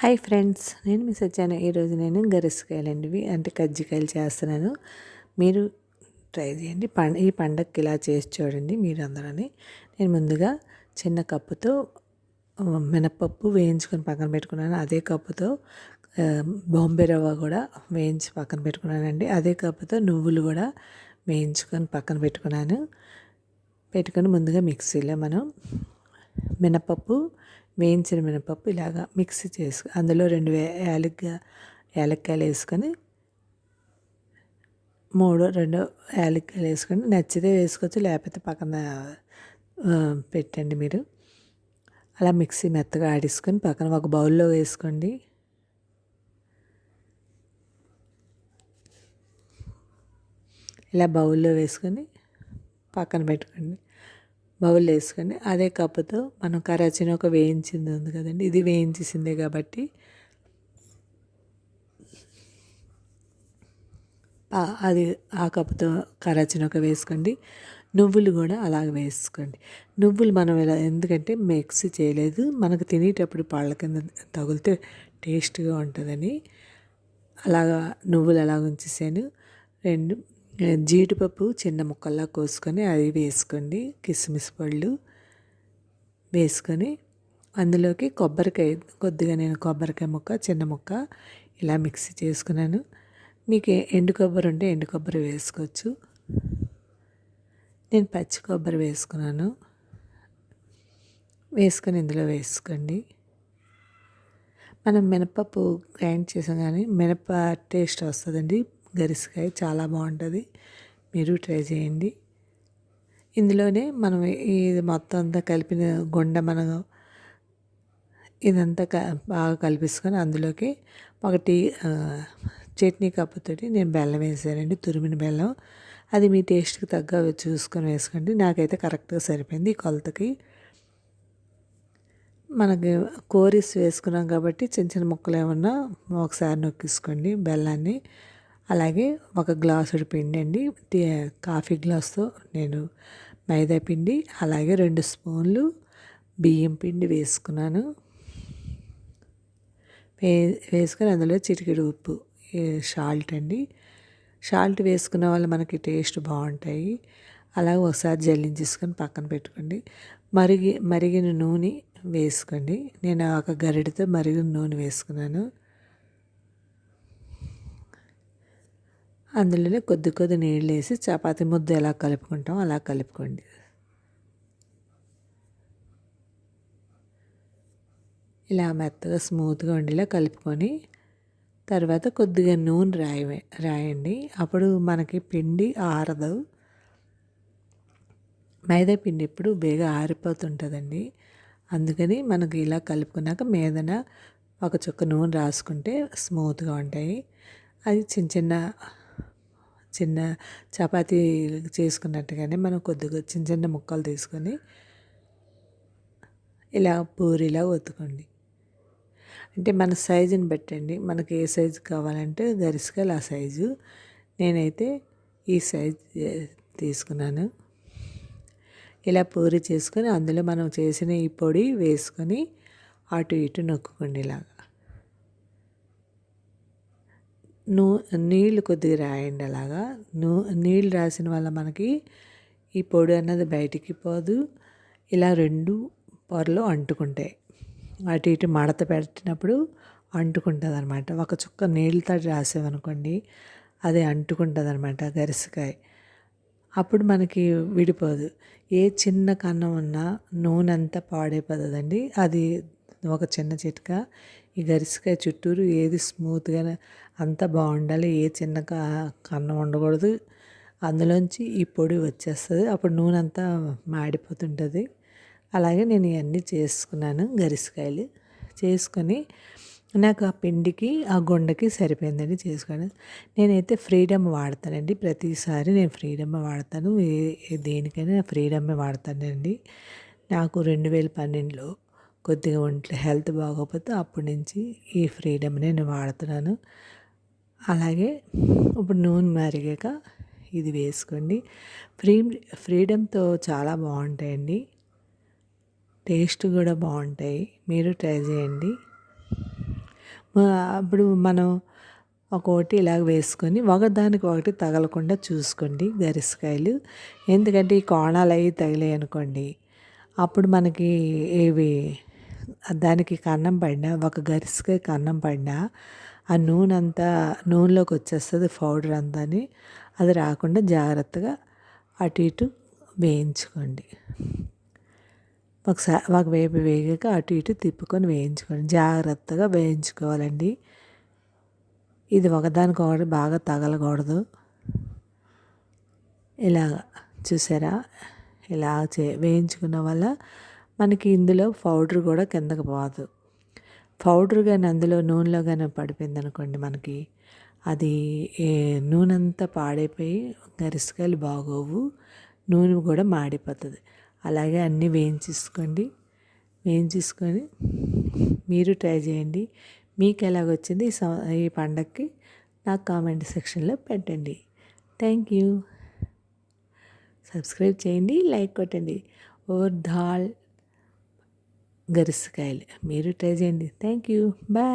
Hi friends, నేను miss వచ్చాను. ఈరోజు నేను గరిసెకాయలండివి అంటే కజ్జికాయలు చేస్తున్నాను. మీరు ట్రై చేయండి. ఈ పండగకి ఇలా చేసి చూడండి మీరు అందరని. నేను ముందుగా చిన్న కప్పుతో మినపప్పు వేయించుకొని పక్కన పెట్టుకున్నాను. అదే కప్పుతో బాంబే రవ్వ కూడా వేయించి పక్కన పెట్టుకున్నానండి. అదే కప్పుతో నువ్వులు కూడా వేయించుకొని పక్కన పెట్టుకొని ముందుగా మిక్సీలో మనం మినపప్పు వేయించిన మినపప్పు ఇలాగా మిక్సీ చేసుకు అందులో 2 యాలక్కాయలు వేసుకొని 2 యాలక్కాయలు వేసుకొని నచ్చితే వేసుకోవచ్చు, లేకపోతే పక్కన పెట్టండి మీరు. అలా మిక్సీ మెత్తగా ఆడించుకొని పక్కన ఒక బౌల్లో వేసుకోండి. ఇలా బౌల్లో వేసుకొని పక్కన పెట్టుకోండి. బౌల్ వేసుకొని అదే కప్పుతో మనం కరాచీనొక వేయించింది ఉంది కదండి, ఇది వేయించేసిందే కాబట్టి అది ఆ కప్పుతో కరాచీనొక వేసుకోండి. నువ్వులు కూడా అలాగ వేసుకోండి. నువ్వులు మనం ఇలా ఎందుకంటే మిక్సీ చేయలేదు, మనకు తినేటప్పుడు పళ్ళ కింద తగిలితే టేస్ట్గా ఉంటుందని అలాగా నువ్వులు అలాగ ఉంచేసాను. 2 జీడిపప్పు చిన్న ముక్కల్లా కోసుకొని అది వేసుకోండి. కిస్మిస్ పళ్ళు వేసుకొని అందులోకి కొబ్బరికాయ కొద్దిగా, నేను కొబ్బరికాయ ముక్క చిన్న ముక్క ఇలా మిక్సీ చేసుకున్నాను. మీకు ఎండు కొబ్బరి ఉంటే ఎండు కొబ్బరి వేసుకోవచ్చు. నేను పచ్చి కొబ్బరి వేసుకున్నాను. వేసుకొని ఇందులో వేసుకోండి. మనం మినపప్పు గ్రైండ్ చేసాం కానీ మినప టేస్ట్ వస్తుందండి. గరిసెకాయ చాలా బాగుంటుంది, మీరు ట్రై చేయండి. ఇందులోనే మనం ఇది మొత్తం అంతా కలిపిన మనం ఇదంతా బాగా కలిపేసుకొని అందులోకి ఒకటి చట్నీ కప్పుతోటి నేను బెల్లం వేసానండి, తురిమిన బెల్లం. అది మీ టేస్ట్కి తగ్గ చూసుకొని వేసుకోండి. నాకైతే కరెక్ట్గా సరిపోయింది ఈ కొలతకి. మనకి కోరిస్ వేసుకున్నాం కాబట్టి చిన్న చిన్న ముక్కలు ఏమన్నా ఒకసారి నొక్కేసుకోండి బెల్లాన్ని. అలాగే ఒక గ్లాసుడు పిండి అండి, కాఫీ గ్లాస్తో నేను మైదా పిండి, అలాగే 2 స్పూన్లు బియ్యం పిండి వేసుకున్నాను. వేసుకొని అందులో చిటికెడు ఉప్పు, సాల్ట్ అండి. సాల్ట్ వేసుకున్న వల్ల మనకి టేస్ట్ బాగుంటాయి. అలాగే ఒకసారి జల్లించేసుకొని పక్కన పెట్టుకోండి. మరిగిన నూనె వేసుకోండి. నేను ఒక గరిటెతో మరిగిన నూనె వేసుకున్నాను. అందులోనే కొద్ది నీళ్ళు వేసి చపాతీ ముద్ద ఎలా కలుపుకుంటాం అలా కలుపుకోండి. ఇలా మెత్తగా స్మూత్గా ఉండేలా కలుపుకొని తర్వాత కొద్దిగా నూనె రాయండి. అప్పుడు మనకి పిండి ఆరదు. మైదా పిండి ఎప్పుడు బేగా ఆరిపోతుంటుందండి. అందుకని మనకి ఇలా కలుపుకున్నాక మీదన ఒక చుక్క నూనె రాసుకుంటే స్మూత్గా ఉంటాయి. అది చిన్న చపాతీ చేసుకున్నట్టుగానే మనం కొద్దిగా చిన్న ముక్కలు తీసుకొని ఇలా పూరిలా ఒత్తుకోండి. అంటే మన సైజుని బట్టండి, మనకి ఏ సైజు కావాలంటే గరిసెకాయలు ఆ సైజు. నేనైతే ఈ సైజు తీసుకున్నాను. ఇలా పూరి చేసుకొని అందులో మనం చేసిన ఈ పొడి వేసుకొని అటు ఇటు నొక్కుకోండి. ఇలాగా నీళ్ళు కొద్దిగా రాయండి. అలాగా నీళ్ళు రాసిన వల్ల మనకి ఈ పొడి అన్నది బయటికి పోదు. ఇలా 2 పొరలు అంటుకుంటాయి. అటు ఇటు మడత పెట్టినప్పుడు అంటుకుంటుంది అనమాట. ఒక చుక్క నీళ్ళతో రాసామనుకోండి అది అంటుకుంటుంది అనమాట గరిసెకాయ. అప్పుడు మనకి విడిపోదు. ఏ చిన్న కన్నం ఉన్నా నూనె అంతా పాడైపోతుందండి. అది ఒక చిన్న చిట్కా. ఈ గరిసెకాయ చుట్టూరు ఏది స్మూత్గా అంతా బాగుండాలి, ఏ చిన్న కన్నం ఉండకూడదు. అందులోంచి ఈ పొడి వచ్చేస్తుంది, అప్పుడు నూనె అంతా మాడిపోతుంటుంది. అలాగే నేను ఇవన్నీ చేసుకున్నాను. గరిసెకాయలు చేసుకొని నాకు ఆ పిండికి ఆ గుండకి సరిపోయిందండి చేసుకొని. నేనైతే ఫ్రీడమ్ వాడతానండి, ప్రతిసారి నేను ఫ్రీడమ్ వాడతాను. దేనికైనా ఫ్రీడమ్ వాడతానండి. నాకు 2012లో కొద్దిగా ఒంట్లో హెల్త్ బాగోకపోతే అప్పటి నుంచి ఈ ఫ్రీడమ్ నేను వాడుతున్నాను. అలాగే ఇప్పుడు నూనె మరిగాక ఇది వేసుకోండి. ఫ్రీడమ్తో చాలా బాగుంటాయండి, టేస్ట్ కూడా బాగుంటాయి. మీరు ట్రై చేయండి. అప్పుడు మనం ఒక్కొక్కటి ఇలాగ వేసుకొని ఒకదానికి ఒకటి తగలకుండా చూసుకోండి గరిసకాయలు. ఎందుకంటే ఈ కోణాలు అవి తగిలాయి అనుకోండి, అప్పుడు మనకి ఇవి దానికి కన్నం పడినా, ఒక గరిసకాయ కన్నం పడినా ఆ నూనె అంతా నూనెలోకి వచ్చేస్తుంది పౌడర్ అంతాని. అది రాకుండా జాగ్రత్తగా అటు ఇటు వేయించుకోండి. ఒకసారి ఒక వేపు వేగాక అటు ఇటు తిప్పుకొని వేయించుకోండి. జాగ్రత్తగా వేయించుకోవాలండి. ఇది ఒకదానికొకటి బాగా తగలకూడదు. ఇలాగ చూసారా, ఇలా వేయించుకున్న వల్ల మనకి ఇందులో పౌడర్ కూడా కిందకి పోదు. పౌడర్ కానీ అందులో నూనెలో కానీ పడిపోయింది అనుకోండి, మనకి అది నూనె అంతా పాడైపోయి గరిసకాయలు బాగోవు, నూనె కూడా మాడిపోతుంది. అలాగే అన్నీ వేయించేసుకొని మీరు ట్రై చేయండి. మీకు ఎలాగొచ్చింది ఈ పండగకి నాకు కామెంట్ సెక్షన్లో పెట్టండి. Thank you. సబ్స్క్రైబ్ చేయండి, లైక్ కొట్టండి. దాల్ గరిసకాయలు మీరు ట్రై చేయండి. Thank you. బాయ్.